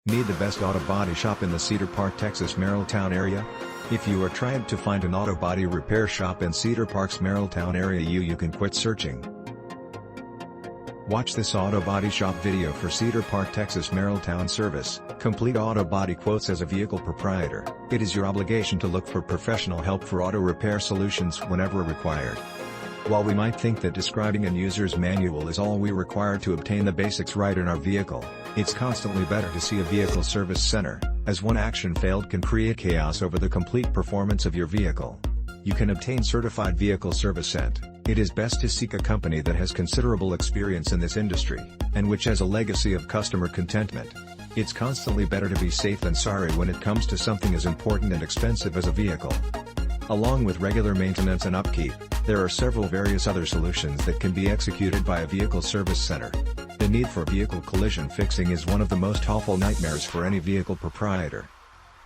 Need the best auto body shop in the Cedar Park, Texas Merrelltown area? If you are trying to find an auto body repair shop in Cedar Park's Merrelltown area, you can quit searching. Watch this auto body shop video for Cedar Park, Texas Merrelltown service. Complete auto body quotes. As a vehicle proprietor, it is your obligation to look for professional help for auto repair solutions whenever required. While we might think that describing an user's manual is all we require to obtain the basics right in our vehicle, it's constantly better to see a vehicle service center, as one action failed can create chaos over the complete performance of your vehicle. You can obtain certified vehicle service sent. It is best to seek a company that has considerable experience in this industry, and which has a legacy of customer contentment. It's constantly better to be safe than sorry when it comes to something as important and expensive as a vehicle. Along with regular maintenance and upkeep, there are several various other solutions that can be executed by a vehicle service center. The need for vehicle collision fixing is one of the most awful nightmares for any vehicle proprietor.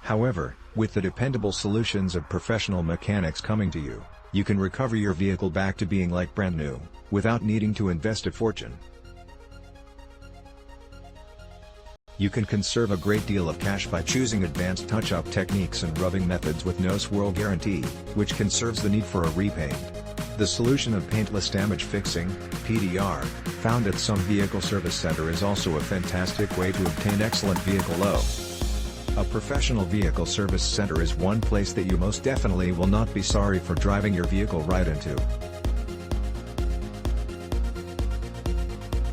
However, with the dependable solutions of professional mechanics coming to you, you can recover your vehicle back to being like brand new, without needing to invest a fortune. You can conserve a great deal of cash by choosing advanced touch-up techniques and rubbing methods with no swirl guarantee, which conserves the need for a repaint. The solution of paintless damage fixing, PDR, found at some vehicle service center is also a fantastic way to obtain excellent vehicle oil. A professional vehicle service center is one place that you most definitely will not be sorry for driving your vehicle right into.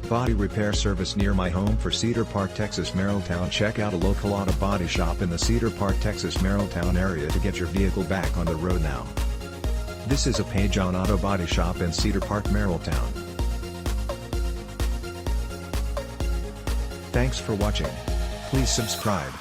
Body repair service near my home for Cedar Park, Texas Merrelltown. Check out a local auto body shop in the Cedar Park, Texas Merrelltown area to get your vehicle back on the road now. This is a page on auto body shop in Cedar Park, Merrelltown. Thanks for watching. Please subscribe.